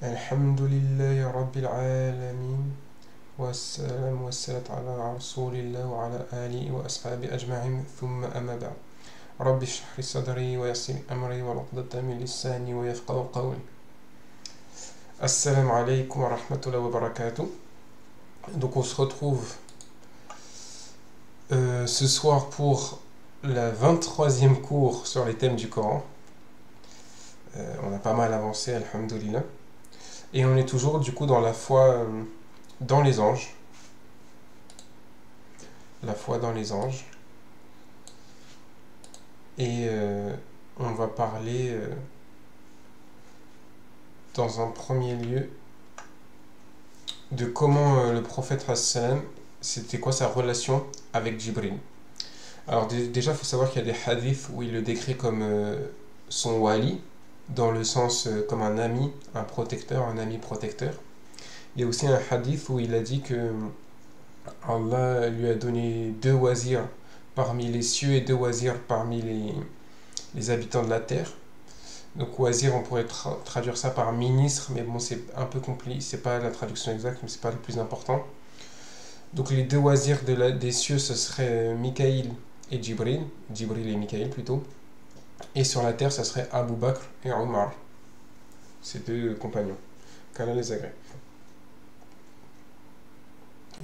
Alhamdulillahi Rabbil Alamin. Wassalam wassalat ala Rasulillah wa ala alihi wa ashabi ajma'in. Thumma amma ba'd. Rabbi shrah li sadri wa yassir li amri wa uqdatan min lisani wa yafqahu qawli. Assalamu alaikum wa rahmatullahi wa barakatuh. Donc on se retrouve ce soir pour la 23e cours sur les thèmes du Coran. On a pas mal avancé, alhamdulillah. Et on est toujours du coup dans la foi dans les anges. La foi dans les anges. Et on va parler dans un premier lieu de comment le prophète sallam, c'était quoi sa relation avec Jibril. Alors déjà il faut savoir qu'il y a des hadiths où il le décrit comme son wali, dans le sens comme un ami, un protecteur, un ami protecteur. Il y a aussi un hadith où il a dit que Allah lui a donné 2 wazirs parmi les cieux et 2 wazirs parmi les habitants de la terre. Donc wazir, on pourrait traduire ça par ministre, mais bon, c'est un peu compliqué, c'est pas la traduction exacte, mais c'est pas le plus important. Donc les 2 wazirs des cieux, ce serait Mikaïl et Jibril et Mikaïl plutôt. Et sur la terre, ça serait Abu Bakr et Omar, ces 2 compagnons, qu'Allah les agrée.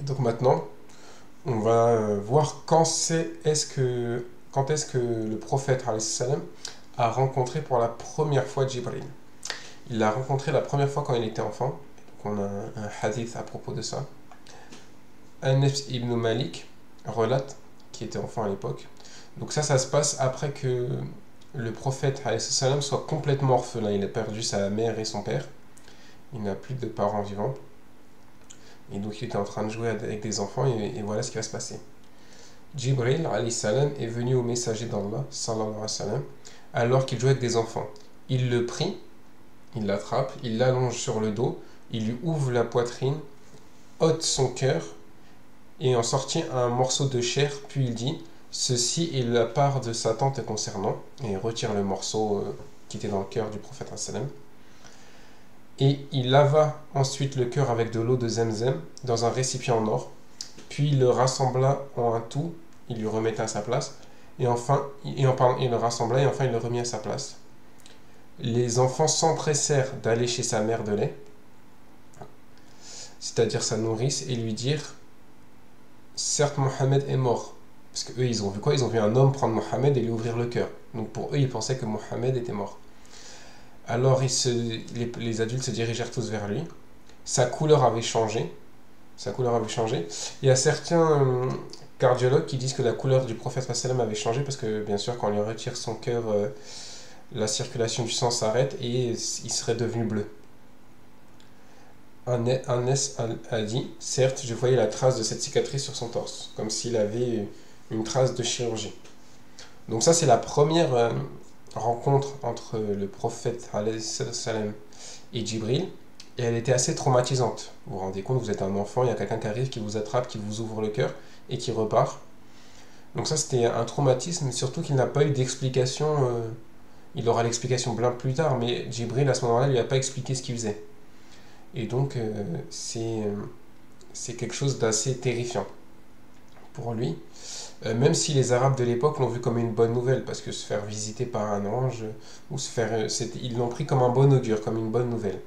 Donc maintenant, on va voir quand est-ce que le prophète salam a rencontré pour la première fois Jibril. Il l'a rencontré la première fois quand il était enfant. Donc on a un hadith à propos de ça. Anas ibn Malik relate, qui était enfant à l'époque. Donc ça se passe après que le prophète salam soit complètement orphelin. Il a perdu sa mère et son père. Il n'a plus de parents vivants. Et donc il était en train de jouer avec des enfants et voilà ce qui va se passer. Jibril alayhi salam est venu au messager d'Allah sallallahu alayhi wa sallam alors qu'il jouait avec des enfants. Il le prit, il l'attrape, il l'allonge sur le dos, il lui ouvre la poitrine, ôte son cœur et en sortit un morceau de chair, puis il dit « Ceci est la part de Satan te concernant » et il retire le morceau qui était dans le cœur du prophète sallam. Et il lava ensuite le cœur avec de l'eau de Zemzem dans un récipient en or, puis il le rassembla en un tout, il lui remettait à sa place, et il le rassembla et enfin il le remit à sa place. Les enfants s'empressèrent d'aller chez sa mère de lait, c'est-à-dire sa nourrice, et lui dirent « Certes, Mohammed est mort. » Parce qu'eux, ils ont vu quoi? Ils ont vu un homme prendre Mohammed et lui ouvrir le cœur. Donc pour eux, ils pensaient que Mohammed était mort. Alors les adultes se dirigèrent tous vers lui. Sa couleur avait changé. Il y a certains cardiologues qui disent que la couleur du prophète sallam avait changé parce que bien sûr quand on lui retire son cœur, la circulation du sang s'arrête et il serait devenu bleu. Anas a dit, certes je voyais la trace de cette cicatrice sur son torse, comme s'il avait une trace de chirurgie. Donc ça c'est la première rencontre entre le prophète salam et Jibril, et elle était assez traumatisante. Vous vous rendez compte, vous êtes un enfant, il y a quelqu'un qui arrive, qui vous attrape, qui vous ouvre le cœur et qui repart. Donc ça c'était un traumatisme, surtout qu'il n'a pas eu d'explication. Il aura l'explication bien plus tard, mais Jibril à ce moment-là lui a pas expliqué ce qu'il faisait. Et donc c'est quelque chose d'assez terrifiant pour lui. Même si les Arabes de l'époque l'ont vu comme une bonne nouvelle, parce que se faire visiter par un ange, ils l'ont pris comme un bon augure, comme une bonne nouvelle.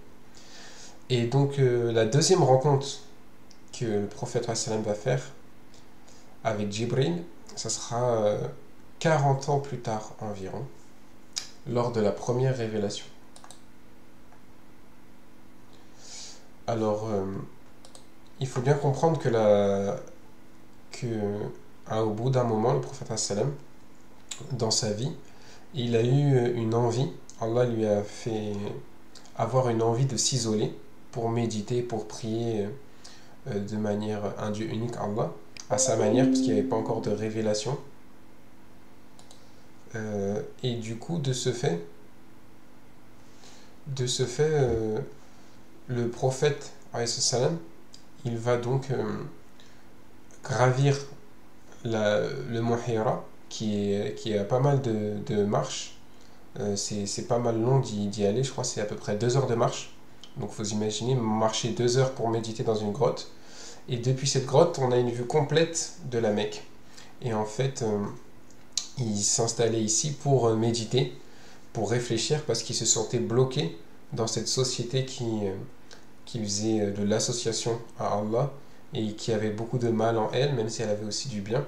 Et donc la deuxième rencontre que le prophète sallam va faire avec Jibril, ça sera 40 ans plus tard environ, lors de la première révélation. Alors, il faut bien comprendre au bout d'un moment, le prophète sallam, dans sa vie, il a eu une envie, Allah lui a fait avoir une envie de s'isoler pour méditer, pour prier de manière un Dieu unique, Allah, à sa manière, parce qu'il n'y avait pas encore de révélation. Et du coup, de ce fait, le prophète, salam, il va donc gravir le mont Hira, qui a pas mal de marches. C'est pas mal long d'y aller, je crois que c'est à peu près 2 heures de marche Donc vous imaginez marcher 2 heures pour méditer dans une grotte. Et depuis cette grotte, on a une vue complète de la Mecque. Et en fait, il s'installait ici pour méditer, pour réfléchir, parce qu'il se sentait bloqué dans cette société qui faisait de l'association à Allah et qui avait beaucoup de mal en elle, même si elle avait aussi du bien.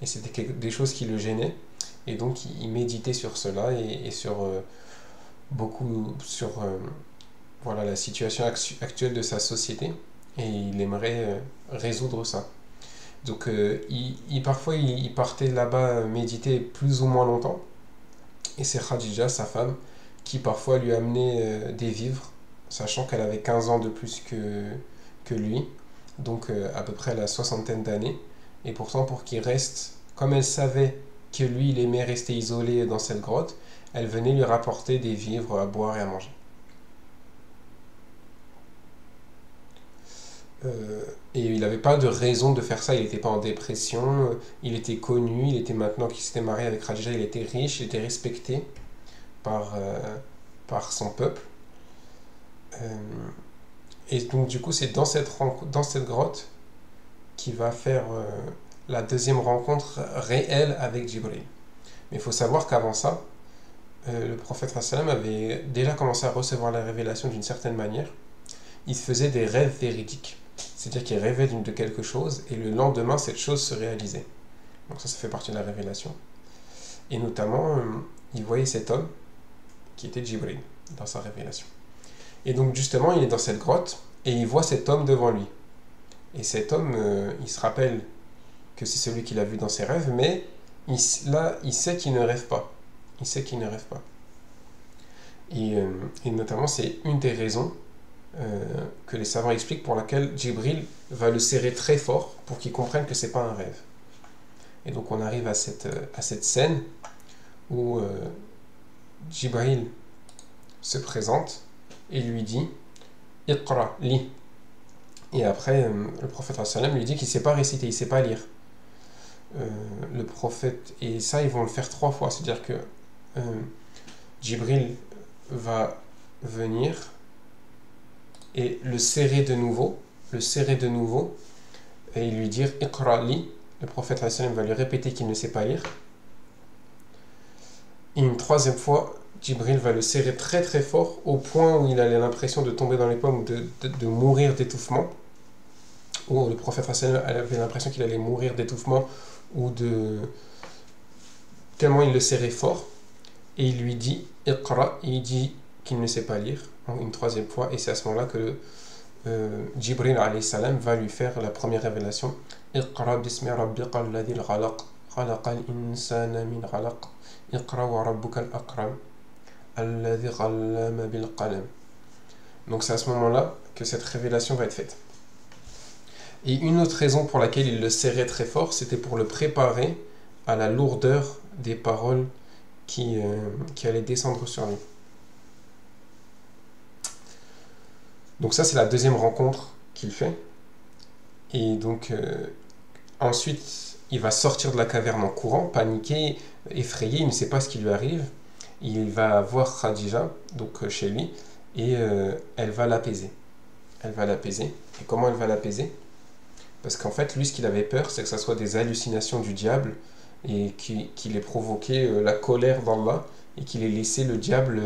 Et c'était des choses qui le gênaient. Et donc il méditait sur cela et sur beaucoup sur voilà, la situation actuelle de sa société. Et il aimerait résoudre ça. Donc parfois il partait là-bas méditer plus ou moins longtemps. Et c'est Khadija, sa femme, qui parfois lui amenait des vivres, sachant qu'elle avait 15 ans de plus que lui, donc à peu près la soixantaine d'années. Et pourtant, pour qu'il reste, comme elle savait que lui, il aimait rester isolé dans cette grotte, elle venait lui rapporter des vivres à boire et à manger. Et il n'avait pas de raison de faire ça, il n'était pas en dépression, il était connu, il était maintenant qu'il s'était marié avec Khadija, il était riche, il était respecté par son peuple. Et donc du coup c'est dans cette grotte qu'il va faire la deuxième rencontre réelle avec Jibril. Mais il faut savoir qu'avant ça, le prophète sallam avait déjà commencé à recevoir la révélation d'une certaine manière. Il faisait des rêves véridiques. C'est-à-dire qu'il rêvait de quelque chose et le lendemain, cette chose se réalisait. Donc ça fait partie de la révélation. Et notamment, il voyait cet homme qui était Jibril dans sa révélation. Et donc justement, il est dans cette grotte et il voit cet homme devant lui. Et cet homme, il se rappelle que c'est celui qu'il a vu dans ses rêves, mais là, il sait qu'il ne rêve pas. Il sait qu'il ne rêve pas. Et notamment, c'est une des raisons que les savants expliquent pour laquelle Jibril va le serrer très fort pour qu'il comprenne que c'est pas un rêve. Et donc on arrive à cette scène où Jibril se présente et lui dit Iqra, lis. Et après, le prophète sallam lui dit qu'il ne sait pas réciter, il ne sait pas lire. Le prophète, et ça ils vont le faire 3 fois, c'est-à-dire que Jibril va venir et le serrer de nouveau, et lui dire Iqra li. Le prophète va lui répéter qu'il ne sait pas lire. Et une 3e fois, Jibril va le serrer très très fort au point où il a l'impression de tomber dans les pommes ou de mourir d'étouffement. Ou le prophète avait l'impression qu'il allait mourir d'étouffement ou tellement il le serrait fort. Et il lui dit Iqra, et il dit qu'il ne sait pas lire une 3e fois, et c'est à ce moment-là que Jibril alayhi salam va lui faire la première révélation Iqra bismi rabbika alladhi khalaq khalaqal insana min khalaq Iqra wa rabbuka al-akram alladhi allama bil qalam. Donc c'est à ce moment-là que cette révélation va être faite. Et une autre raison pour laquelle il le serrait très fort, c'était pour le préparer à la lourdeur des paroles qui allaient descendre sur lui. Donc ça, c'est la 2e rencontre qu'il fait. Et donc, ensuite, il va sortir de la caverne en courant, paniqué, effrayé, il ne sait pas ce qui lui arrive. Il va voir Khadija, donc chez lui, et elle va l'apaiser. Et comment elle va l'apaiser? Parce qu'en fait, lui, ce qu'il avait peur, c'est que ça soit des hallucinations du diable, et qu'il ait provoqué la colère d'Allah, et qu'il ait laissé le diable...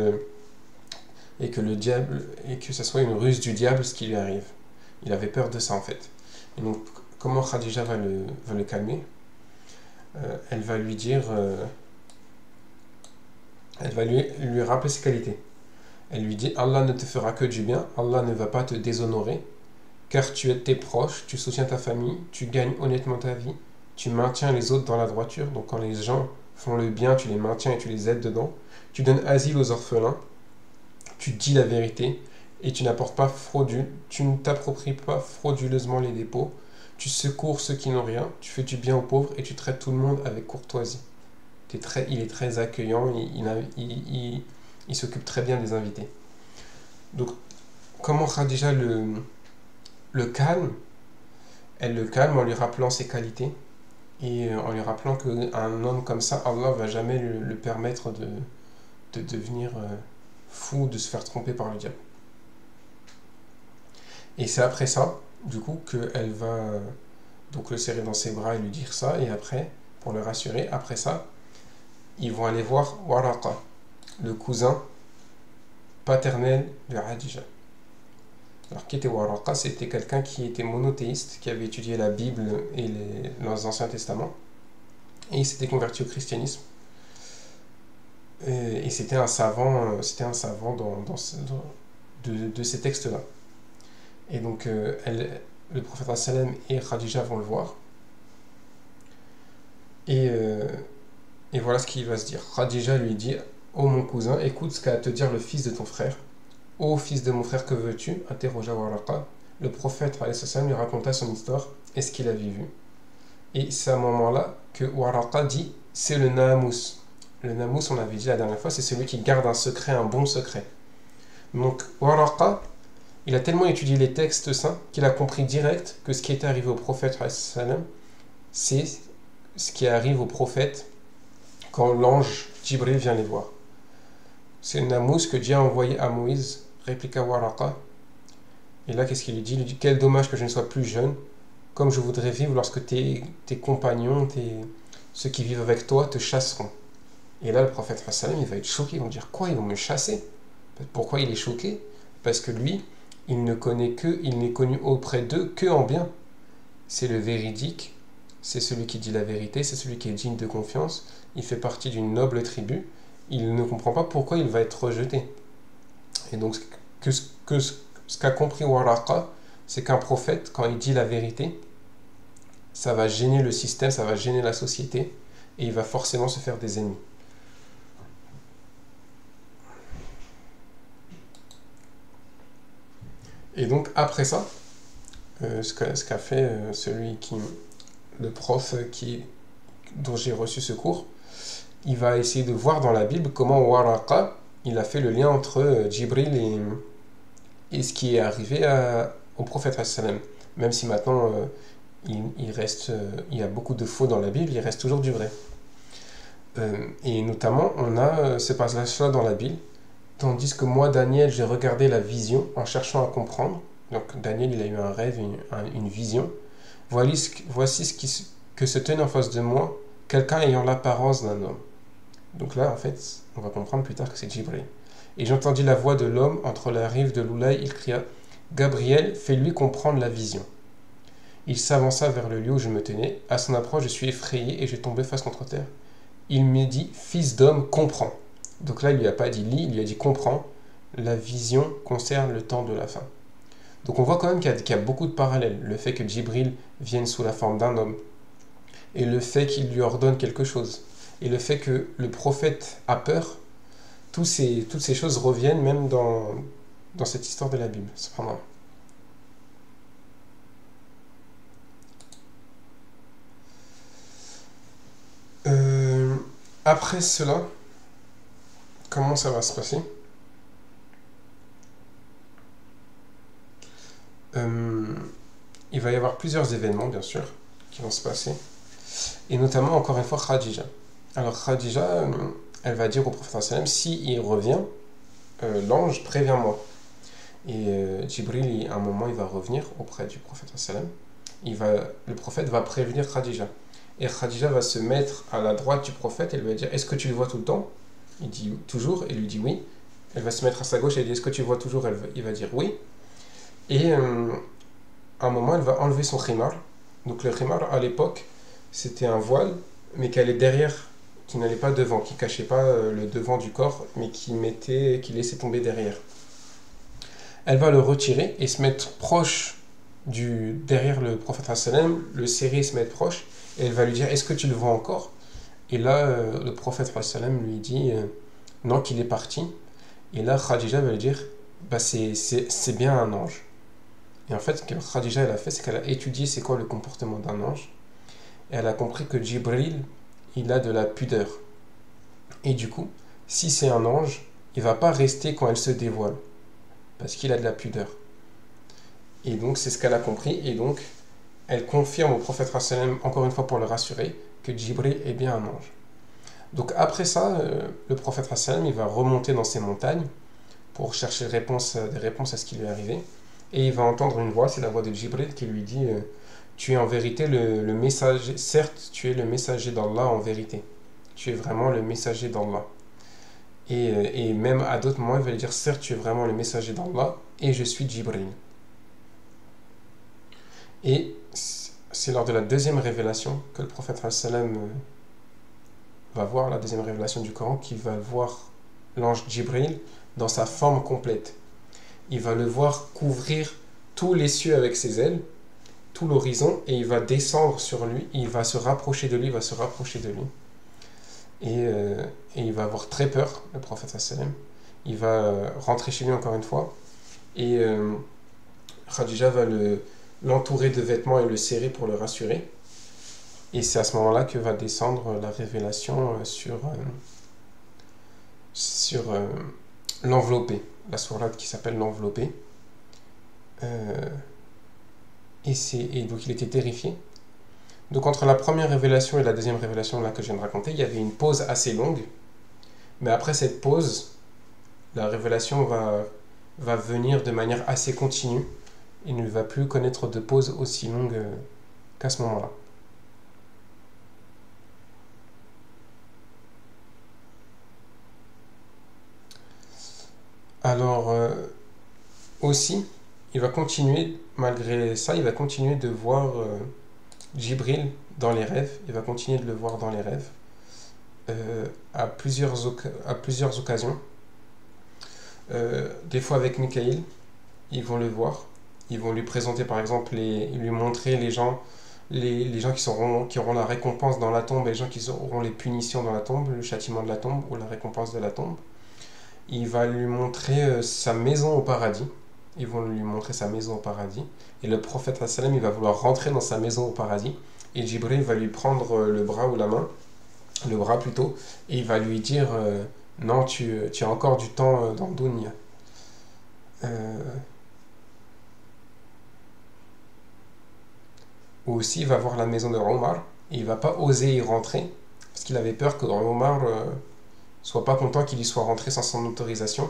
et que ça soit une ruse du diable ce qui lui arrive. Il avait peur de ça en fait. Et donc comment Khadija va le calmer? Elle va lui dire elle va lui rappeler ses qualités. Elle lui dit Allah ne te fera que du bien, Allah ne va pas te déshonorer, car tu es tes proches, tu soutiens ta famille, tu gagnes honnêtement ta vie, tu maintiens les autres dans la droiture, donc quand les gens font le bien, tu les maintiens et tu les aides dedans, tu donnes asile aux orphelins, tu dis la vérité et tu n'apportes pas tu ne t'appropries pas frauduleusement les dépôts, tu secours ceux qui n'ont rien, tu fais du bien aux pauvres et tu traites tout le monde avec courtoisie. Il est très accueillant, il s'occupe très bien des invités. Donc, comment Khadija le calme? Elle le calme en lui rappelant ses qualités et en lui rappelant qu'un homme comme ça, Allah ne va jamais le permettre de devenir fou, de se faire tromper par le diable. Et c'est après ça, du coup, qu'elle va donc le serrer dans ses bras et lui dire ça. Et après, pour le rassurer, après ça, ils vont aller voir Waraqa, le cousin paternel de Khadija. Alors, qui était Waraqa? C'était quelqu'un qui était monothéiste, qui avait étudié la Bible et les Anciens Testaments. Et il s'était converti au christianisme. Et c'était un savant, de ces textes-là. Et donc, le prophète sallam et Khadija vont le voir. Et voilà ce qu'il va se dire. Khadija lui dit: ô mon cousin, écoute ce qu'a à te dire le fils de ton frère. Ô fils de mon frère, que veux-tu? Interrogea Waraqa. Le prophète sallam lui raconta son histoire et ce qu'il avait vu. Et c'est à ce moment-là que Waraqa dit: c'est le Naamous. Le Naamous, on avait dit la dernière fois, c'est celui qui garde un secret, un bon secret. Donc Waraqa, il a tellement étudié les textes saints qu'il a compris direct que ce qui était arrivé au prophète, c'est ce qui arrive au prophète quand l'ange Jibril vient les voir. C'est le Naamous que Dieu a envoyé à Moïse, répliqua Waraqa. Et là, qu'est-ce qu'il lui dit? Il lui dit: quel dommage que je ne sois plus jeune, comme je voudrais vivre lorsque tes compagnons, ceux qui vivent avec toi, te chasseront. Et là, le prophète, il va être choqué. Ils vont dire: quoi, ils vont me chasser? Pourquoi il est choqué? Parce que lui, il n'est connu auprès d'eux que en bien. C'est le véridique, c'est celui qui dit la vérité, c'est celui qui est digne de confiance. Il fait partie d'une noble tribu. Il ne comprend pas pourquoi il va être rejeté. Et donc, ce qu'a compris Waraqa, c'est qu'un prophète, quand il dit la vérité, ça va gêner le système, ça va gêner la société, et il va forcément se faire des ennemis. Et donc, après ça, ce qu'a fait le prof dont j'ai reçu ce cours, il va essayer de voir dans la Bible comment Waraqa, il a fait le lien entre Jibril et ce qui est arrivé au prophète sallam. Même si maintenant il y a beaucoup de faux dans la Bible, il reste toujours du vrai. Et notamment, on a ce passage-là dans la Bible, tandis que moi, Daniel, j'ai regardé la vision en cherchant à comprendre. Donc Daniel, il a eu un rêve, une vision. Voici que se tenait en face de moi quelqu'un ayant l'apparence d'un homme. Donc là, en fait, on va comprendre plus tard que c'est Jibril. Et j'entendis la voix de l'homme entre la rive de l'Oulaï. Il cria: Gabriel, fais-lui comprendre la vision. Il s'avança vers le lieu où je me tenais. À son approche, je suis effrayé et j'ai tombé face contre terre. Il me dit: fils d'homme, comprends. Donc là, il lui a pas dit lis, il lui a dit comprends. La vision concerne le temps de la fin. Donc on voit quand même qu'il y a beaucoup de parallèles. Le fait que Jibril vienne sous la forme d'un homme, et le fait qu'il lui ordonne quelque chose, et le fait que le prophète a peur, toutes ces choses reviennent même dans cette histoire de la Bible. Cependant. Après cela, comment ça va se passer? Il va y avoir plusieurs événements, bien sûr, qui vont se passer. Et notamment, encore une fois, Khadija. Alors Khadija, elle va dire au prophète sallam: si il revient, l'ange, préviens-moi. Et Jibril, à un moment, il va revenir auprès du prophète sallam. Le prophète va prévenir Khadija. Et Khadija va se mettre à la droite du prophète et elle va dire: est-ce que tu le vois tout le temps? Il dit toujours, et lui dit oui. Elle va se mettre à sa gauche et elle dit: est-ce que tu le vois toujours? Il va dire oui. Et à un moment, elle va enlever son khimar. Donc le khimar, à l'époque, c'était un voile, mais qui allait derrière, qui n'allait pas devant, qui ne cachait pas le devant du corps, mais qui laissait tomber derrière. Elle va le retirer et se mettre proche derrière le prophète sallam, le serrer, se mettre proche, et elle va lui dire: est-ce que tu le vois encore? Et là, le prophète sallam lui dit non, qu'il est parti. Et là, Khadija va lui dire: bah, c'est bien un ange. Et en fait, ce que Khadija elle a fait, c'est qu'elle a étudié c'est quoi le comportement d'un ange. Et elle a compris que Jibril, il a de la pudeur. Et du coup, si c'est un ange, il ne va pas rester quand elle se dévoile. Parce qu'il a de la pudeur. Et donc, c'est ce qu'elle a compris. Et donc, elle confirme au prophète sallam, encore une fois pour le rassurer, que Jibril est bien un ange. Donc après ça, le prophète sallam, il va remonter dans ces montagnes pour chercher des réponses à ce qui lui est arrivé. et il va entendre une voix, c'est la voix de Jibril qui lui dit tu es en vérité le messager, certes tu es le messager d'Allah en vérité, tu es vraiment le messager d'Allah. Et même à d'autres moments, il va lui dire certes tu es vraiment le messager d'Allah et je suis Jibril. Et c'est lors de la deuxième révélation que le prophète sallam va voir, la deuxième révélation du Coran, qu'il va voir l'ange Jibril dans sa forme complète. Il va le voir couvrir tous les cieux avec ses ailes, tout l'horizon, et il va descendre sur lui, il va se rapprocher de lui, il va se rapprocher de lui. Et il va avoir très peur, le prophète sallam. Il va rentrer chez lui encore une fois, et Khadija va l'entourer de vêtements et le serrer pour le rassurer. Et c'est à ce moment-là que va descendre la révélation sur l'enveloppé, la sourate qui s'appelle l'enveloppé. Et donc il était terrifié. Donc entre la première révélation et la deuxième révélation là, que je viens de raconter, il y avait une pause assez longue. Mais après cette pause, la révélation va venir de manière assez continue. Il ne va plus connaître de pause aussi longue qu'à ce moment-là. Alors, aussi, il va continuer, malgré ça, il va continuer de voir Jibril dans les rêves. Il va continuer de le voir dans les rêves à plusieurs occasions. Des fois avec Mikaïl, ils vont le voir. Ils vont lui présenter, par exemple, lui montrer les gens qui auront la récompense dans la tombe et les gens qui auront les punitions dans la tombe, le châtiment de la tombe ou la récompense de la tombe. Il va lui montrer sa maison au paradis. Ils vont lui montrer sa maison au paradis. Et le prophète sallam, il va vouloir rentrer dans sa maison au paradis. Et Jibril va lui prendre le bras ou la main, le bras plutôt, et il va lui dire non, tu as encore du temps dans le dunya. Ou aussi, il va voir la maison de Omar, et il va pas oser y rentrer, parce qu'il avait peur que Omar soit pas content qu'il y soit rentré sans son autorisation.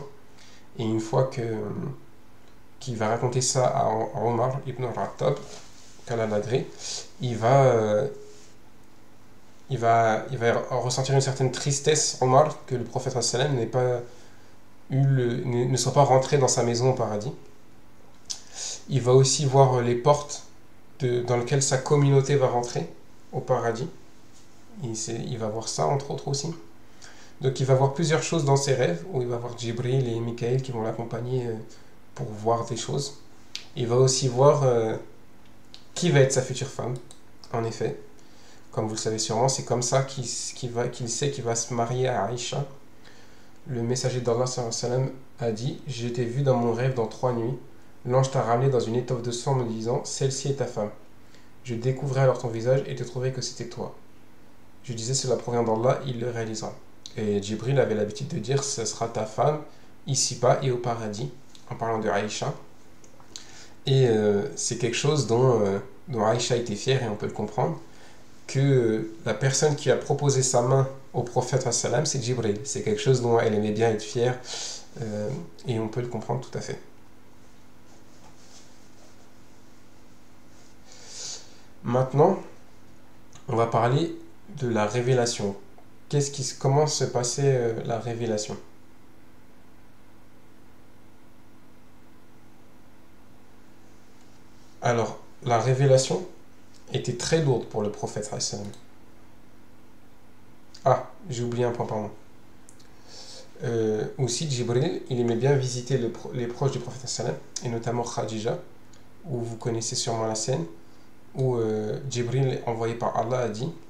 Et une fois qu'il va raconter ça à Omar ibn Rattab, qu'Allah l'agrée, il va ressentir une certaine tristesse, Omar, que le prophète sallam ne soit pas rentré dans sa maison au paradis. Il va aussi voir les portes dans lesquelles sa communauté va rentrer au paradis. Il va voir ça, entre autres aussi. Donc il va voir plusieurs choses dans ses rêves, où il va voir Jibril et Mikaël qui vont l'accompagner pour voir des choses. Il va aussi voir qui va être sa future femme, en effet. Comme vous le savez sûrement, c'est comme ça qu'il sait qu'il va se marier à Aïcha. Le messager d'Allah sallam a dit « Je t'ai vu dans mon rêve dans 3 nuits. L'ange t'a ramené dans une étoffe de sang me disant « Celle-ci est ta femme. Je découvrais alors ton visage et te trouvais que c'était toi. Je disais cela provient d'Allah, il le réalisera. » Et Jibril avait l'habitude de dire « Ce sera ta femme ici-bas et au paradis » en parlant de Aïcha. Et c'est quelque chose dont Aïcha était fière, et on peut le comprendre, que la personne qui a proposé sa main au prophète sallam, c'est Jibril. C'est quelque chose dont elle aimait bien être fière, et on peut le comprendre tout à fait. Maintenant, on va parler de la révélation. Comment se passait la révélation? Alors, la révélation était très lourde pour le prophète sallam. Ah, j'ai oublié un point, pardon. Aussi, Jibril, il aimait bien visiter les proches du prophète sallam, et notamment Khadija, où vous connaissez sûrement la scène, où Jibril, envoyé par Allah, a dit «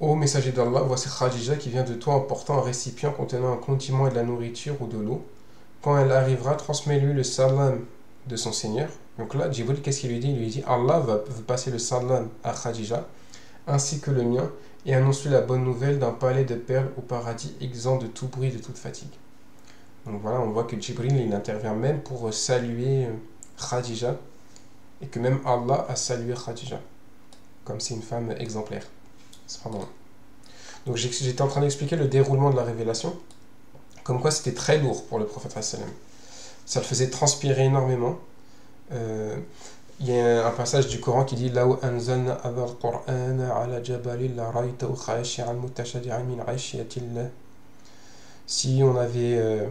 Ô messager d'Allah, voici Khadija qui vient de toi en portant un récipient contenant un condiment et de la nourriture ou de l'eau. Quand elle arrivera, transmets-lui le salam de son Seigneur. » Donc là, Jibril, qu'est-ce qu'il lui dit? Il lui dit « Allah veut passer le salam à Khadija, ainsi que le mien, et annonce-lui la bonne nouvelle d'un palais de perles au paradis exempt de tout bruit et de toute fatigue. » Donc voilà, on voit que Jibril, il intervient même pour saluer Khadija, et que même Allah a salué Khadija, comme c'est une femme exemplaire. Donc j'étais en train d'expliquer le déroulement de la révélation, comme quoi c'était très lourd pour le prophète sallam. ça le faisait transpirer énormément. Il y a un passage du Coran qui dit Law anzalna hadha al-Qur'ana ala jabalin la ra'aytahu khashi'an mutashaddi'an min 'ashyatillah. Si on avait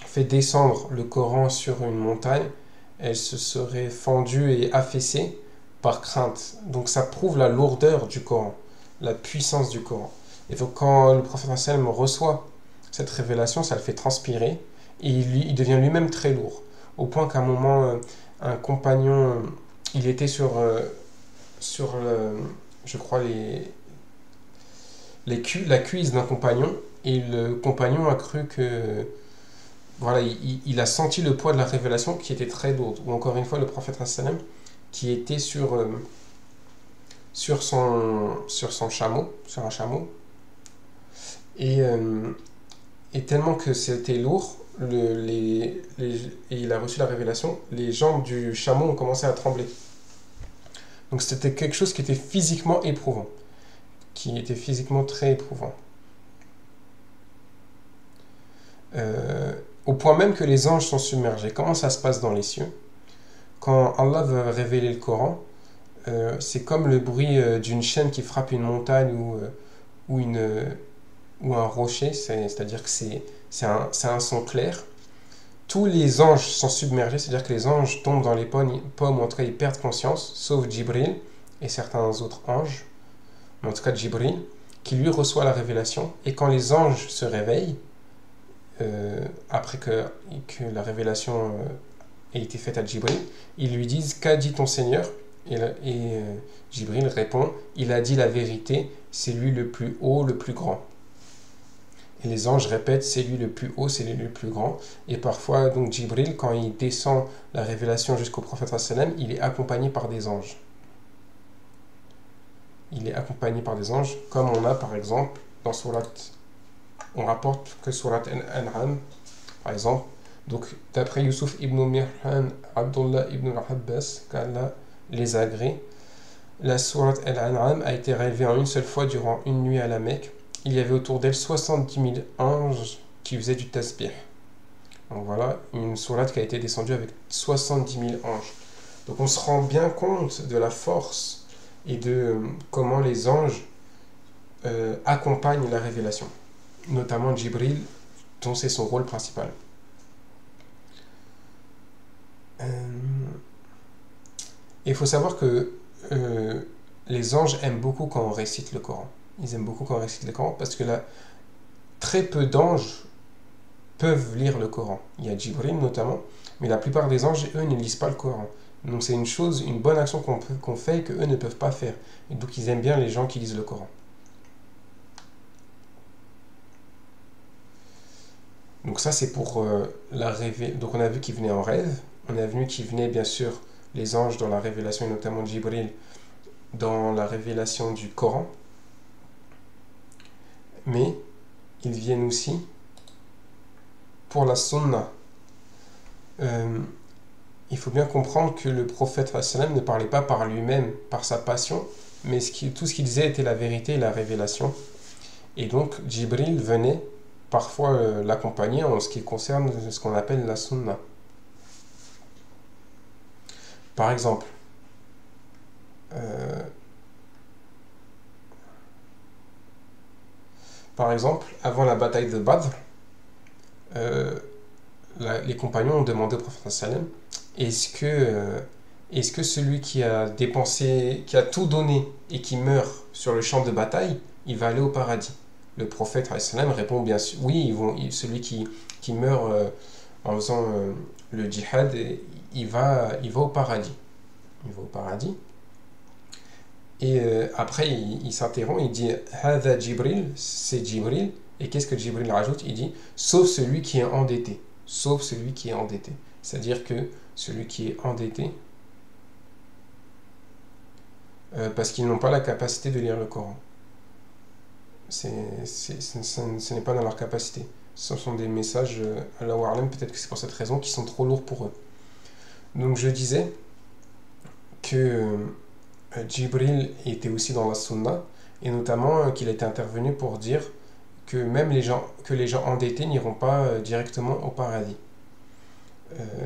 fait descendre le Coran sur une montagne, elle se serait fendue et affaissée par crainte. Donc ça prouve la lourdeur du Coran, la puissance du Coran. Et donc quand le prophète sallam reçoit cette révélation, ça le fait transpirer et il devient lui-même très lourd. Au point qu'à un moment, un compagnon, il était sur je crois, la cuisse d'un compagnon, et le compagnon a cru que, voilà, il a senti le poids de la révélation qui était très lourde. Ou encore une fois, le prophète sallam qui était sur son chameau, sur un chameau, et tellement que c'était lourd, et il a reçu la révélation, les jambes du chameau ont commencé à trembler. Donc c'était quelque chose qui était physiquement éprouvant, qui était physiquement très éprouvant. Au point même que les anges sont submergés. Comment ça se passe dans les cieux? Quand Allah veut révéler le Coran, c'est comme le bruit d'une chaîne qui frappe une montagne ou un rocher, c'est-à-dire que c'est un son clair. Tous les anges sont submergés, c'est-à-dire que les anges tombent dans les pommes, ou en tout cas ils perdent conscience, sauf Djibril et certains autres anges, mais en tout cas Djibril, qui lui reçoit la révélation. Et quand les anges se réveillent, après que la révélation ait été faite à Djibril, ils lui disent: qu'a dit ton Seigneur? Et Djibril répond: il a dit la vérité, c'est lui le plus haut, le plus grand. Et les anges répètent: c'est lui le plus haut, c'est lui le plus grand. Et parfois, donc Djibril, quand il descend la révélation jusqu'au prophète sallam, il est accompagné par des anges. Il est accompagné par des anges, comme on a par exemple dans on rapporte que Surat Al-An'am, par exemple, donc d'après Yusuf ibn Mirhan, Abdullah ibn al-Abbas, qu'Allah les agrée, la Surat Al-An'am a été révélée en une seule fois durant une nuit à la Mecque. Il y avait autour d'elle 70 000 anges qui faisaient du tasbih. Donc voilà, une sourate qui a été descendue avec 70 000 anges. Donc on se rend bien compte de la force et de comment les anges accompagnent la révélation. Notamment Djibril, dont c'est son rôle principal. Il faut savoir que les anges aiment beaucoup quand on récite le Coran. Ils aiment beaucoup quand on récite le Coran parce que là, très peu d'anges peuvent lire le Coran. Il y a Djibril notamment, mais la plupart des anges, eux, ne lisent pas le Coran. Donc c'est une bonne action qu'on fait et qu'eux ne peuvent pas faire. Et donc ils aiment bien les gens qui lisent le Coran. Donc ça c'est pour la révélation. Donc on a vu qu'il venait en rêve, on a vu qu'il venait bien sûr les anges dans la révélation, et notamment Djibril dans la révélation du Coran. Mais ils viennent aussi pour la sunna. Il faut bien comprendre que le prophète ne parlait pas par lui-même, par sa passion, mais tout ce qu'il disait était la vérité et la révélation. Et donc Djibril venait parfois l'accompagner en ce qui concerne ce qu'on appelle la sunna. Par exemple, avant la bataille de Badr, les compagnons ont demandé au prophète sallam: est-ce que celui qui a dépensé, qui a tout donné et qui meurt sur le champ de bataille, il va aller au paradis? Le prophète sallam répond bien sûr oui, celui qui meurt en faisant le djihad, il va au paradis. Il va au paradis. Et après, il s'interrompt, il dit Hada Djibril, c'est Djibril. Et qu'est-ce que Djibril rajoute? Il dit sauf celui qui est endetté. Sauf celui qui est endetté. C'est-à-dire que celui qui est endetté, parce qu'ils n'ont pas la capacité de lire le Coran. Ce n'est pas dans leur capacité. Ce sont des messages, Allahu A'lam, peut-être que c'est pour cette raison, qui sont trop lourds pour eux. Donc je disais que Djibril était aussi dans la sunna, et notamment qu'il était intervenu pour dire que même les gens endettés n'iront pas directement au paradis.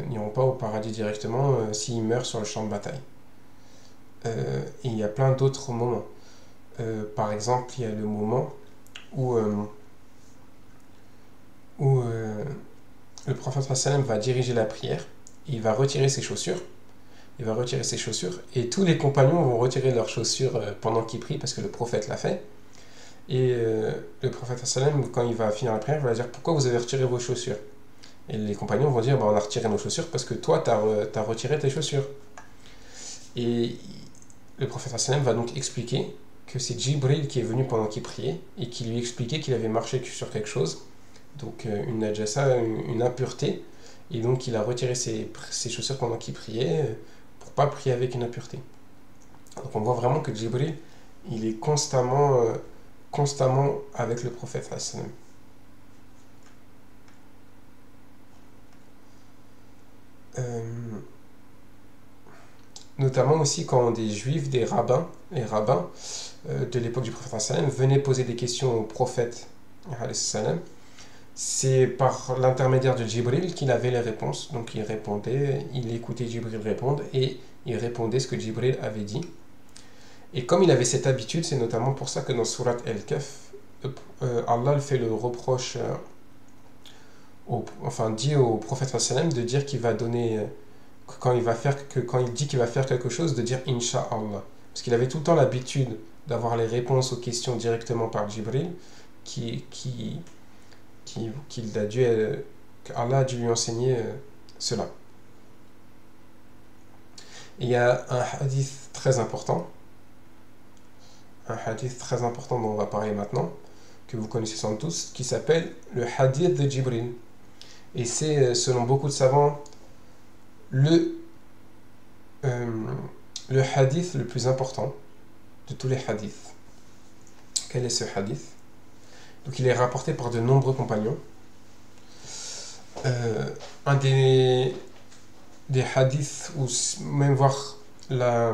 n'iront pas au paradis directement s'ils meurent sur le champ de bataille. Et il y a plein d'autres moments. Par exemple, il y a le moment où, le prophète sallam va diriger la prière, il va retirer ses chaussures, et tous les compagnons vont retirer leurs chaussures pendant qu'il prie parce que le prophète l'a fait. Et le prophète sallam, quand il va finir la prière, il va dire pourquoi vous avez retiré vos chaussures. Et les compagnons vont dire on a retiré nos chaussures parce que toi t'as retiré tes chaussures. Et le prophète sallam va donc expliquer que c'est Jibril qui est venu pendant qu'il priait et qui lui expliquait qu'il avait marché sur quelque chose, donc une najasa, une impureté, et donc il a retiré ses chaussures pendant qu'il priait pour pas prier avec une impureté. Donc on voit vraiment que Jibril, il est constamment avec le prophète sallam. Notamment aussi quand des juifs, les rabbins de l'époque du prophète sallam venaient poser des questions au prophète sallam, c'est par l'intermédiaire de Jibril qu'il avait les réponses. Donc il répondait, il écoutait Jibril répondre et il répondait ce que Jibril avait dit. Et comme il avait cette habitude, c'est notamment pour ça que dans Surat Al-Kahf, Allah fait le reproche, dit au prophète sallam de dire qu'il va donner, quand il dit qu'il va faire quelque chose, de dire Inch'Allah. Parce qu'il avait tout le temps l'habitude d'avoir les réponses aux questions directement par Jibril, qu'Allah a dû lui enseigner cela. Et il y a un hadith très important dont on va parler maintenant, que vous connaissez sans doute tous, qui s'appelle le hadith de Jibril. Et c'est, selon beaucoup de savants, le hadith le plus important de tous les hadiths. Quel est ce hadith? Donc il est rapporté par de nombreux compagnons. Un des hadiths, ou même voir la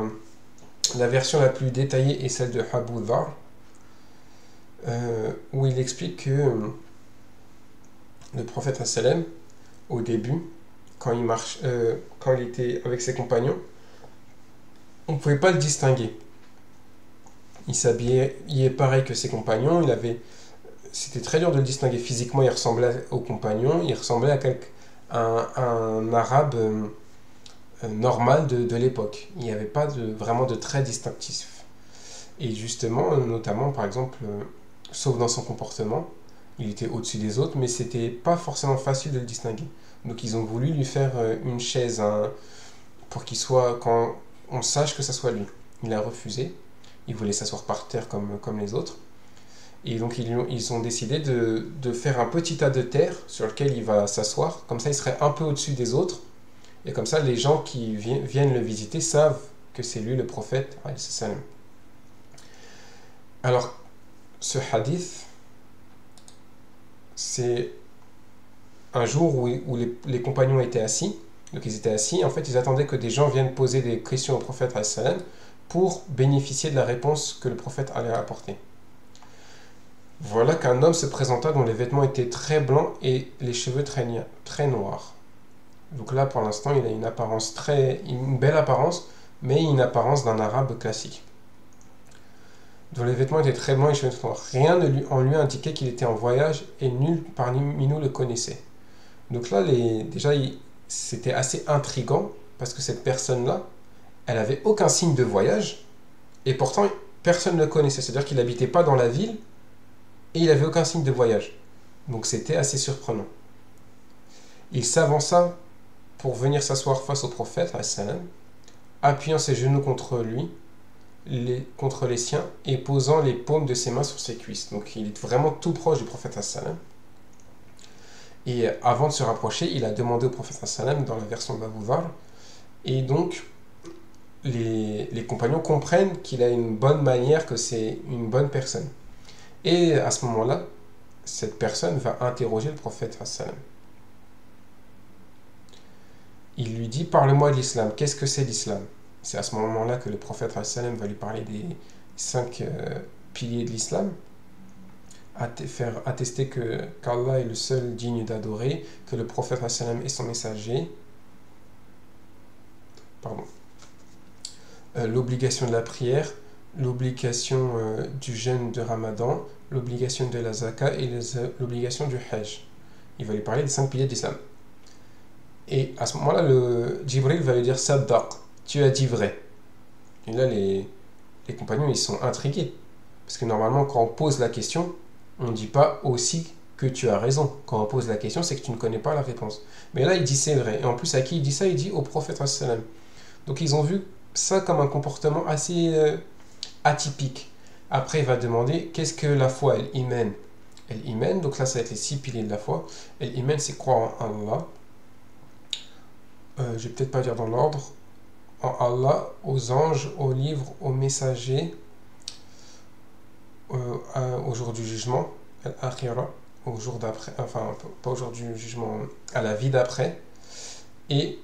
version la plus détaillée est celle de Abu Dharr, où il explique que le prophète sallam, au début, quand il était avec ses compagnons, on ne pouvait pas le distinguer. Il s'habillait pareil que ses compagnons, c'était très dur de le distinguer physiquement, il ressemblait aux compagnons, il ressemblait à un arabe normal de l'époque. Il n'y avait pas vraiment de traits distinctifs. Et justement, notamment, par exemple, sauf dans son comportement, il était au-dessus des autres, mais c'était pas forcément facile de le distinguer. Donc ils ont voulu lui faire une chaise pour qu'il soit, quand on sache que ça soit lui. Il a refusé, il voulait s'asseoir par terre comme les autres. Et donc ils ont décidé de faire un petit tas de terre sur lequel il va s'asseoir, comme ça il serait un peu au-dessus des autres, et comme ça les gens qui viennent le visiter savent que c'est lui le prophète. Alors ce hadith, c'est un jour où les compagnons étaient assis, donc ils étaient assis, en fait ils attendaient que des gens viennent poser des questions au prophète pour bénéficier de la réponse que le prophète allait apporter. Voilà qu'un homme se présenta dont les vêtements étaient très blancs et les cheveux très noirs. Donc là, pour l'instant, il a une belle apparence, mais une apparence d'un arabe classique. Dont les vêtements étaient très blancs et les cheveux très noirs. Rien en lui indiquait qu'il était en voyage et nul parmi nous le connaissait. Donc là, déjà, c'était assez intriguant parce que cette personne-là, elle n'avait aucun signe de voyage et pourtant, personne ne le connaissait. C'est-à-dire qu'il n'habitait pas dans la ville et il n'avait aucun signe de voyage. Donc c'était assez surprenant. Il s'avança pour venir s'asseoir face au prophète, appuyant ses genoux contre les siens et posant les paumes de ses mains sur ses cuisses. Donc il est vraiment tout proche du prophète. Et avant de se rapprocher, il a demandé au prophète dans la version d'Abu Dharr. Et donc les compagnons comprennent qu'il a une bonne manière, que c'est une bonne personne. Et à ce moment-là, cette personne va interroger le prophète. Il lui dit, parle-moi de l'islam, qu'est-ce que c'est l'islam? C'est à ce moment-là que le prophète va lui parler des 5 piliers de l'islam, faire attester qu'Allah est le seul digne d'adorer, que le prophète est son messager, pardon, l'obligation de la prière, l'obligation du jeûne de Ramadan, l'obligation de la zakat et l'obligation du hajj. Il va lui parler des 5 piliers de l'islam. Et à ce moment-là, le Jibril va lui dire Saddaq, tu as dit vrai. Et là, les compagnons, ils sont intrigués. Parce que normalement, quand on pose la question, on ne dit pas aussi que tu as raison. Quand on pose la question, c'est que tu ne connais pas la réponse. Mais là, il dit c'est vrai. Et en plus, à qui il dit ça? Il dit au prophète sallam. Donc, ils ont vu ça comme un comportement assez atypique. Après, il va demander qu'est-ce que la foi, elle iman. Elle iman, donc là, ça va être les 6 piliers de la foi. Elle iman, c'est croire en Allah. Je vais peut-être pas dire dans l'ordre. En Allah, aux anges, aux livres, aux messagers, au jour du jugement, al-akhira, au jour d'après, enfin pas au jour du jugement, à la vie d'après, et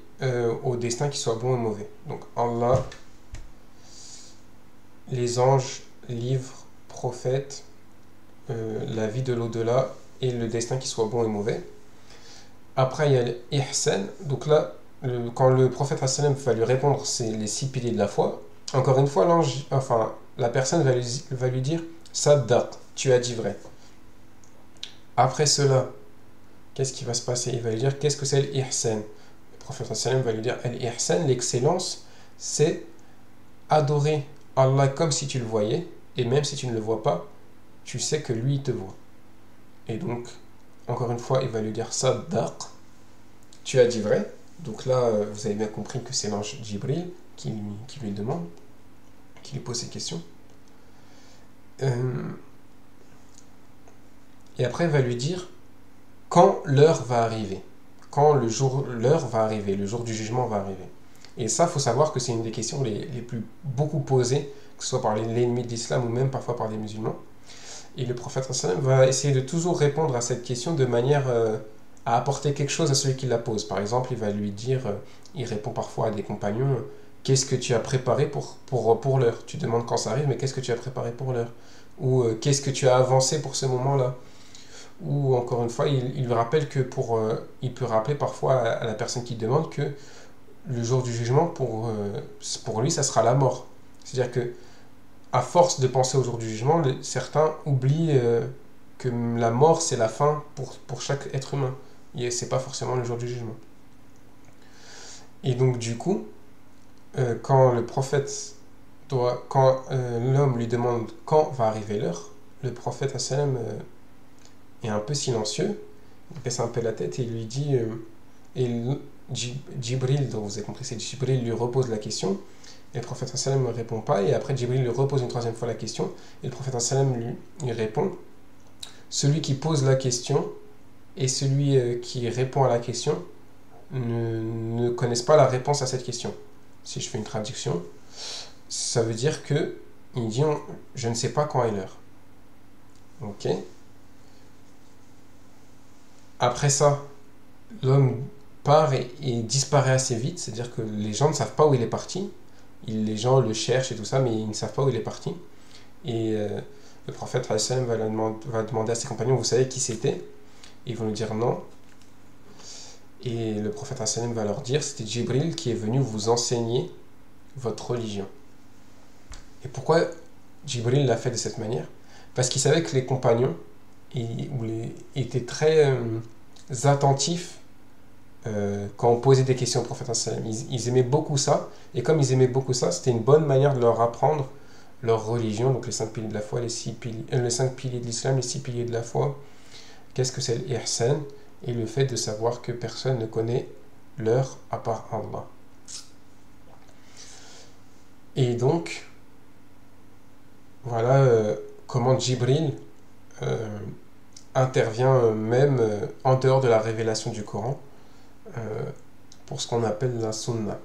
au destin qui soit bon et mauvais. Donc Allah, les anges, livres, prophètes, la vie de l'au-delà et le destin qui soit bon et mauvais. Après il y a l'ihsan, donc là quand le prophète va lui répondre c'est les 6 piliers de la foi, encore une fois la personne va lui dire Saddaq, tu as dit vrai. Après cela, qu'est-ce qui va se passer? Il va lui dire qu'est-ce que c'est l'ihsan. Le prophète va lui dire l'ihsan, l'excellence, c'est adorer Allah comme si tu le voyais, et même si tu ne le vois pas, tu sais que lui il te voit. Et donc, encore une fois, il va lui dire Saddaq, tu as dit vrai. Donc là, vous avez bien compris que c'est l'ange Jibril qui lui demande, qui lui pose ces questions. Et après, il va lui dire quand l'heure va arriver. Quand l'heure va arriver, le jour du jugement va arriver. Et ça, il faut savoir que c'est une des questions les plus beaucoup posées, que ce soit par l'ennemi de l'islam ou même parfois par les musulmans. Et le prophète va essayer de toujours répondre à cette question de manière à apporter quelque chose à celui qui la pose. Par exemple, il va lui dire, il répond parfois à des compagnons, qu'est-ce que tu as préparé pour l'heure? Tu demandes quand ça arrive, mais qu'est-ce que tu as préparé pour l'heure? Ou qu'est-ce que tu as avancé pour ce moment-là? Ou encore une fois, il lui rappelle que il peut rappeler parfois à la personne qui demande que le jour du jugement, pour lui, ça sera la mort. C'est-à-dire que à force de penser au jour du jugement, certains oublient que la mort, c'est la fin pour chaque être humain. Et c'est pas forcément le jour du jugement. Et donc, du coup, quand le prophète quand l'homme lui demande quand va arriver l'heure, le prophète est un peu silencieux, il baisse un peu la tête et il lui dit, Jibril, donc vous avez compris, c'est Jibril lui repose la question, et le prophète ne répond pas, et après Jibril lui repose une troisième fois la question, et le prophète lui répond, celui qui pose la question et celui qui répond à la question ne connaissent pas la réponse à cette question. Si je fais une traduction, ça veut dire que il dit je ne sais pas quand est l'heure. Ok. Après ça, l'homme part et disparaît assez vite, c'est-à-dire que les gens ne savent pas où il est parti. Les gens le cherchent et tout ça, mais ils ne savent pas où il est parti. Et le prophète va demander à ses compagnons, vous savez qui c'était? Ils vont lui dire non. Et le prophète va leur dire, c'était Jibril qui est venu vous enseigner votre religion. Et pourquoi Jibril l'a fait de cette manière? Parce qu'il savait que les compagnons étaient très attentifs quand on posait des questions au prophète. Ils aimaient beaucoup ça, et comme ils aimaient beaucoup ça, c'était une bonne manière de leur apprendre leur religion, donc les 5 piliers de la foi, les 5 piliers de l'islam, les 6 piliers de la foi, qu'est-ce que c'est l'ihsan, et le fait de savoir que personne ne connaît l'heure à part Allah. Et donc, voilà comment Jibril intervient même en dehors de la révélation du Coran pour ce qu'on appelle la sunna.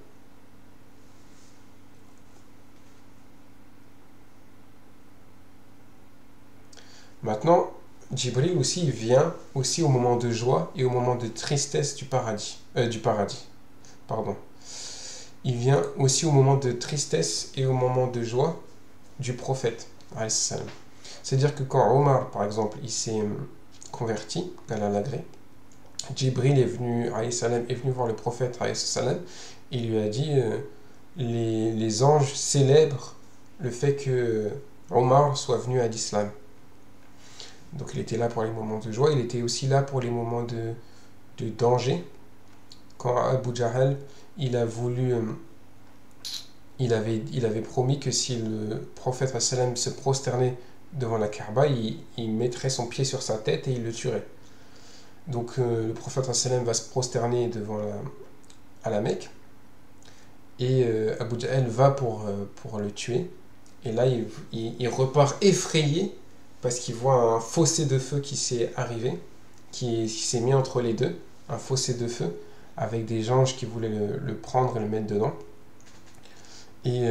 Maintenant, Jibril aussi vient aussi au moment de joie et au moment de tristesse du paradis. Pardon. Il vient aussi au moment de tristesse et au moment de joie du prophète. C'est-à-dire que quand Omar, par exemple, il s'est converti, qu'Allah l'agrée, Jibril est venu voir le prophète, il lui a dit les anges célèbrent le fait que Omar soit venu à l'islam. Donc il était là pour les moments de joie, il était aussi là pour les moments de danger. Quand Abu Jahl, il a voulu, il avait promis que si le prophète sallam se prosternait devant la Kaaba, il mettrait son pied sur sa tête et il le tuerait. Donc le prophète sallam va se prosterner à la Mecque et Abu Jahl va pour le tuer. Et là, il repart effrayé parce qu'il voit un fossé de feu qui s'est arrivé, qui s'est mis entre les deux, un fossé de feu, avec des anges qui voulaient le prendre et le mettre dedans. Et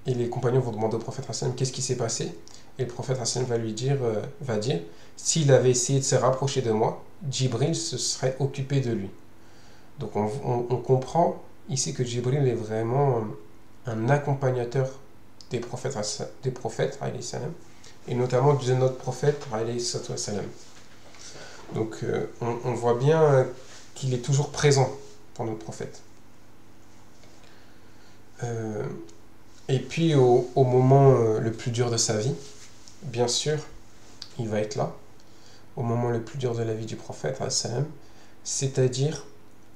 les compagnons vont demander au prophète sallam qu'est-ce qui s'est passé. Et le prophète sallam va dire s'il avait essayé de se rapprocher de moi, Djibril se serait occupé de lui. Donc on comprend ici que Djibril est vraiment un accompagnateur des prophètes alayhi salam, et notamment de notre prophète alayhi salam. Donc on voit bien qu'il est toujours présent pour notre prophète. Et puis au moment le plus dur de sa vie, bien sûr, il va être là, au moment le plus dur de la vie du prophète, c'est-à-dire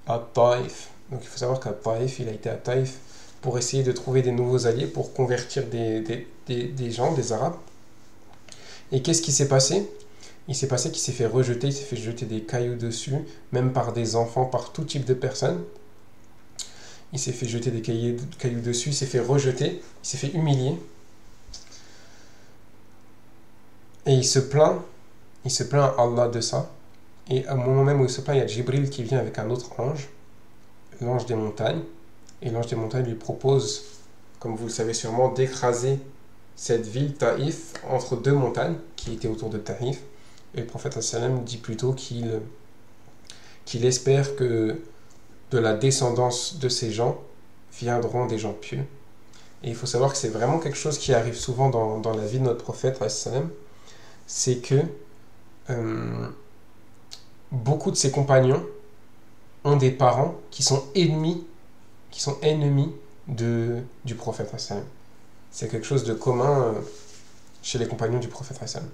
à Taïf. Donc il faut savoir qu'à Taïf, il a été à Taïf pour essayer de trouver des nouveaux alliés, pour convertir des gens, des Arabes. Et qu'est-ce qui s'est passé ? Il s'est passé qu'il s'est fait rejeter, il s'est fait jeter des cailloux dessus, même par des enfants, par tout type de personnes. Il s'est fait jeter des cailloux dessus, il s'est fait rejeter, il s'est fait humilier. Et il se plaint à Allah de ça. Et au moment même où il se plaint, il y a Djibril qui vient avec un autre ange, l'ange des montagnes. Et l'ange des montagnes lui propose, comme vous le savez sûrement, d'écraser cette ville Taïf entre deux montagnes qui étaient autour de Taïf. Et le prophète sallam dit plutôt qu'il espère que de la descendance de ces gens viendront des gens pieux. Et il faut savoir que c'est vraiment quelque chose qui arrive souvent dans la vie de notre prophète sallam, c'est que beaucoup de ses compagnons ont des parents qui sont ennemis du prophète sallam. C'est quelque chose de commun chez les compagnons du prophète sallam.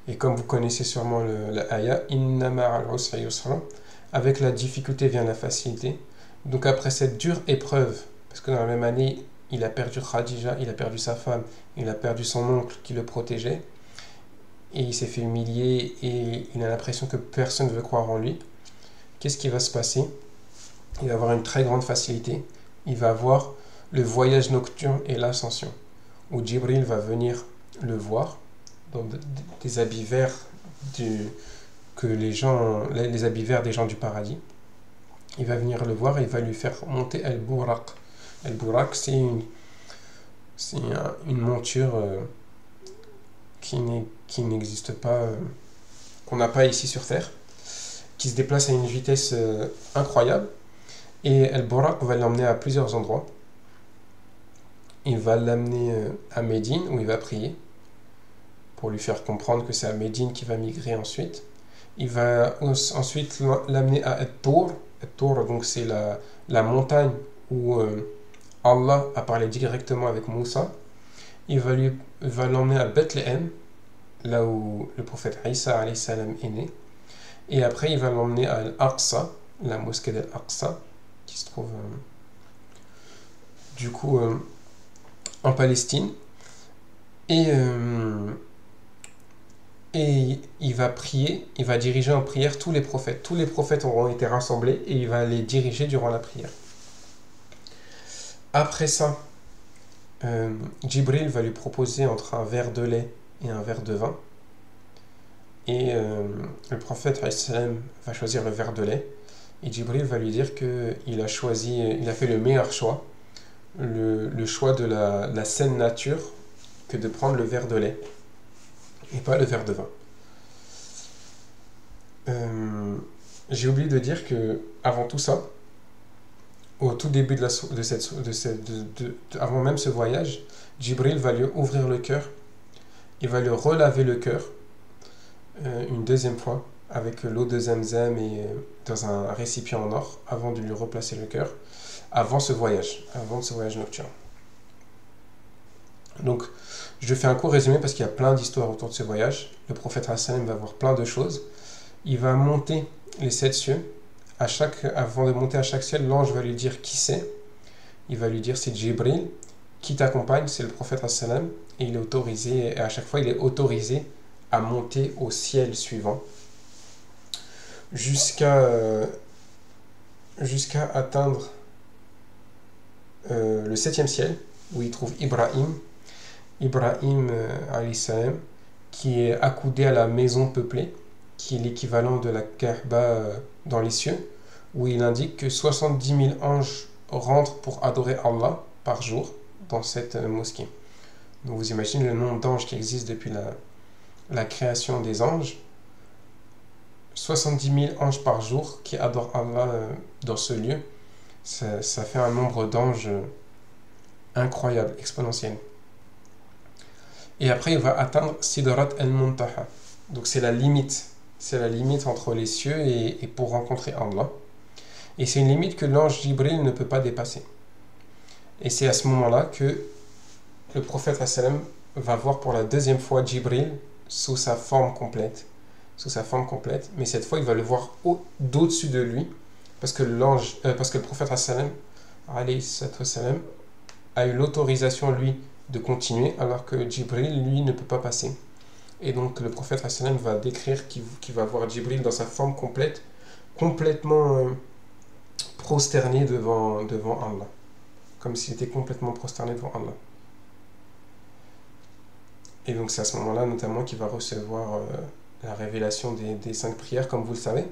Et comme vous connaissez sûrement l'aya, Inna ma'al usri yusra, avec la difficulté vient la facilité. Donc après cette dure épreuve, parce que dans la même année, il a perdu Khadija, il a perdu sa femme, il a perdu son oncle qui le protégeait, et il s'est fait humilier, et il a l'impression que personne ne veut croire en lui. Qu'est-ce qui va se passer ? Il va avoir une très grande facilité. Il va avoir le voyage nocturne et l'ascension, où Djibril va venir le voir, dans des habits verts les habits verts des gens du paradis. Il va venir le voir et il va lui faire monter Al-Buraq. Al-Buraq, c'est une monture qui n'existe pas, qu'on n'a pas ici sur Terre, qui se déplace à une vitesse incroyable. Et Al-Buraq va l'emmener à plusieurs endroits. Il va l'amener à Médine, où il va prier, pour lui faire comprendre que c'est à Médine qu'il va migrer ensuite. Il va ensuite l'amener à At-Tour. At-Tour, donc c'est la montagne où Allah a parlé directement avec Moussa. Il va l'emmener à Bethléem, là où le prophète Isa alayhi salam est né. Et après, il va l'emmener à Al-Aqsa, la mosquée d'Al-Aqsa, qui se trouve en Palestine. Et il va prier, il va diriger en prière tous les prophètes. Tous les prophètes auront été rassemblés et il va les diriger durant la prière. Après ça, Djibril va lui proposer entre un verre de lait et un verre de vin. Et le prophète va choisir le verre de lait. Et Djibril va lui dire qu'il a fait le meilleur choix, le choix de la saine nature, que de prendre le verre de lait et pas le verre de vin. J'ai oublié de dire que avant tout ça, au tout début avant même ce voyage, Djibril va lui ouvrir le cœur, il va lui relaver le cœur une deuxième fois, avec l'eau de Zamzam et dans un récipient en or avant de lui replacer le cœur, avant ce voyage nocturne. Donc, je fais un court résumé parce qu'il y a plein d'histoires autour de ce voyage. Le prophète ﷺ va voir plein de choses. Il va monter les 7 cieux. Avant de monter à chaque ciel, l'ange va lui dire qui c'est. Il va lui dire c'est Jibril. Qui t'accompagne, c'est le prophète ﷺ. Et il est autorisé, et à chaque fois, il est autorisé à monter au ciel suivant. Jusqu'à atteindre le 7e ciel, où il trouve Ibrahim, alayhi salam, qui est accoudé à la maison peuplée, qui est l'équivalent de la Kaaba dans les cieux, où il indique que 70 000 anges rentrent pour adorer Allah par jour dans cette mosquée. Donc vous imaginez le nombre d'anges qui existent depuis la création des anges. 70 000 anges par jour qui adorent Allah dans ce lieu. Ça fait un nombre d'anges incroyable, exponentiel. Et après, il va atteindre Sidrat al-Muntaha. Donc c'est la limite. C'est la limite entre les cieux et pour rencontrer Allah. Et c'est une limite que l'ange Jibril ne peut pas dépasser. Et c'est à ce moment-là que le prophète ﷺ va voir pour la deuxième fois Jibril sous sa forme complète. Mais cette fois, il va le voir d'au-dessus de lui. Parce que le prophète ﷺ a eu l'autorisation, lui, de continuer, alors que Jibril, lui, ne peut pas passer. Et donc le prophète va décrire qu'il va voir Jibril dans sa forme complète, complètement prosterné devant Allah. Comme s'il était complètement prosterné devant Allah. Et donc c'est à ce moment-là notamment qu'il va recevoir la révélation des 5 prières, comme vous le savez.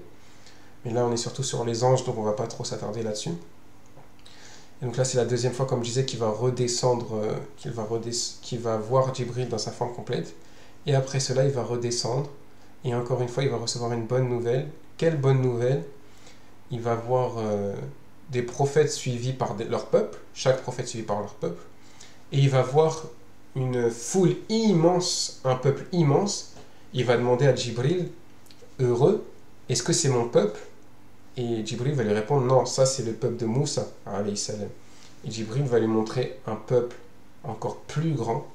Mais là on est surtout sur les anges, donc on ne va pas trop s'attarder là-dessus. Et donc là c'est la deuxième fois, comme je disais, qu'il va redescendre, qu'il va voir Jibril dans sa forme complète. Et après cela, il va redescendre. Et encore une fois, il va recevoir une bonne nouvelle. Quelle bonne nouvelle? Il va voir des prophètes suivis par leur peuple. Chaque prophète suivi par leur peuple. Et il va voir une foule immense, un peuple immense. Il va demander à Jibril, heureux, est-ce que c'est mon peuple? Et Jibril va lui répondre, non, ça c'est le peuple de Moussa, alayhi salam. Et Jibril va lui montrer un peuple encore plus grand.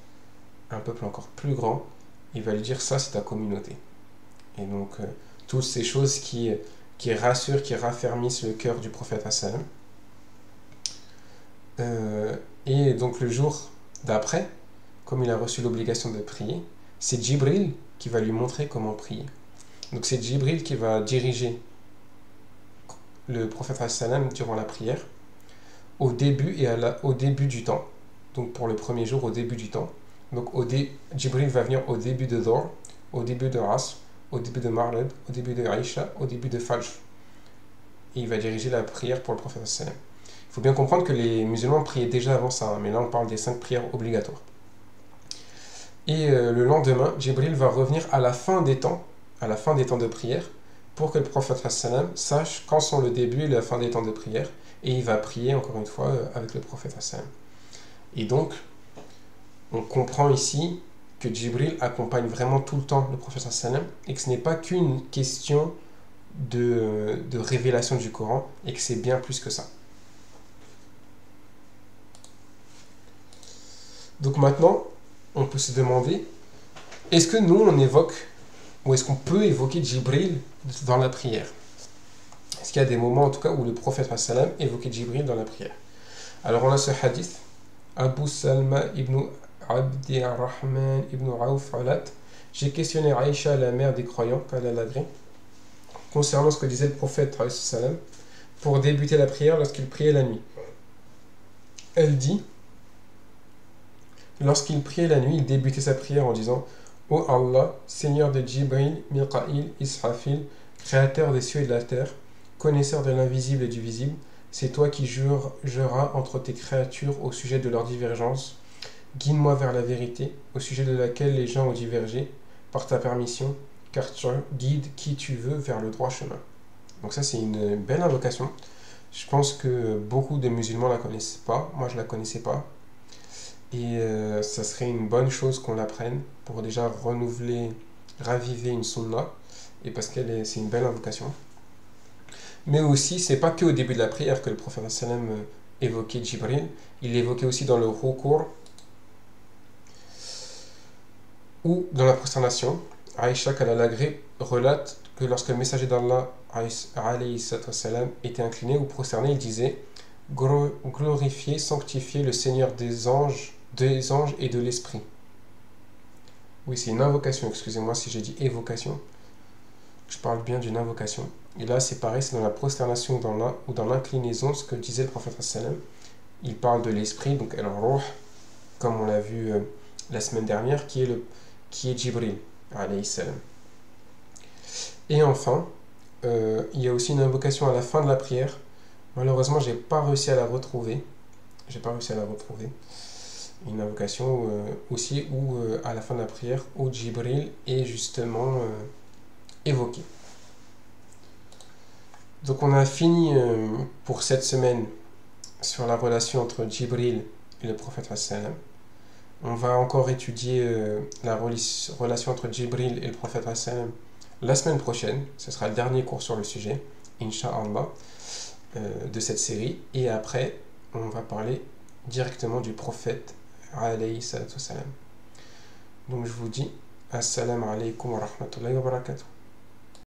Il va lui dire, ça c'est ta communauté. Et donc toutes ces choses qui rassurent, qui raffermissent le cœur du prophète ﷺ. Et donc le jour d'après, comme il a reçu l'obligation de prier, c'est Jibril qui va lui montrer comment prier. Donc c'est Jibril qui va diriger le prophète ﷺ durant la prière, au début au début du temps. Donc pour le premier jour, au début du temps. Donc Jibril va venir au début de Dhuhr, au début de Asr, au début de Maghrib, au début de Aïcha, au début de Fajr. Et il va diriger la prière pour le prophète ﷺ. Il faut bien comprendre que les musulmans priaient déjà avant ça, mais là on parle des 5 prières obligatoires. Et le lendemain, Jibril va revenir à la fin des temps de prière, pour que le prophète ﷺ sache quand sont le début et la fin des temps de prière, et il va prier encore une fois avec le prophète ﷺ. Et donc, on comprend ici que Jibril accompagne vraiment tout le temps le prophète ﷺ, et que ce n'est pas qu'une question de révélation du Coran, et que c'est bien plus que ça. Donc maintenant, on peut se demander, est-ce que nous on évoque, ou est-ce qu'on peut évoquer Jibril dans la prière? Est-ce qu'il y a des moments en tout cas où le prophète ﷺ évoquait Jibril dans la prière? Alors on a ce hadith, Abu Salma ibn Abdi ar-Rahman ibn Auf alat, j'ai questionné Aïcha, la mère des croyants, qu'Allah l'agrée, concernant ce que disait le prophète ﷺ pour débuter la prière lorsqu'il priait la nuit. Elle dit, lorsqu'il priait la nuit, il débutait sa prière en disant, ô Allah, Seigneur de Jibril, Mikaïl, Israfil, créateur des cieux et de la terre, connaisseur de l'invisible et du visible, c'est toi qui jureras entre tes créatures au sujet de leur divergence. Guide-moi vers la vérité, au sujet de laquelle les gens ont divergé, par ta permission, car tu guides qui tu veux vers le droit chemin. Donc ça, c'est une belle invocation. Je pense que beaucoup de musulmans ne la connaissent pas. Moi, je ne la connaissais pas. Et ça serait une bonne chose qu'on l'apprenne pour déjà raviver une sunna et parce qu'elle c'est une belle invocation. Mais aussi, c'est pas que au début de la prière que le prophète sallam évoquait Jibril, il l'évoquait aussi dans le rukur ou dans la prosternation. Aïcha Kalalagré relate que lorsque le messager d'Allah alayhi salam, était incliné ou prosterné, il disait glorifiez, sanctifiez le Seigneur des anges et de l'esprit. Oui, c'est une invocation, excusez-moi si j'ai dit évocation. Je parle bien d'une invocation. Et là, c'est pareil, c'est dans la prosternation ou dans l'inclinaison, ce que disait le prophète sallam. Il parle de l'esprit, donc al-ruh, comme on l'a vu la semaine dernière, qui est Jibril, alayhi salam. Et enfin, il y a aussi une invocation à la fin de la prière. Malheureusement, j'ai pas réussi à la retrouver. Une invocation aussi où, à la fin de la prière, où Jibril est justement évoqué. Donc on a fini pour cette semaine sur la relation entre Jibril et le prophète sallam. On va encore étudier la relation entre Jibril et le prophète sallam la semaine prochaine. Ce sera le dernier cours sur le sujet, Inch'Allah, de cette série. Et après, on va parler directement du prophète alayhi salatu salam. Donc je vous dis assalamu alaikum wa rahmatullahi wa barakatuh.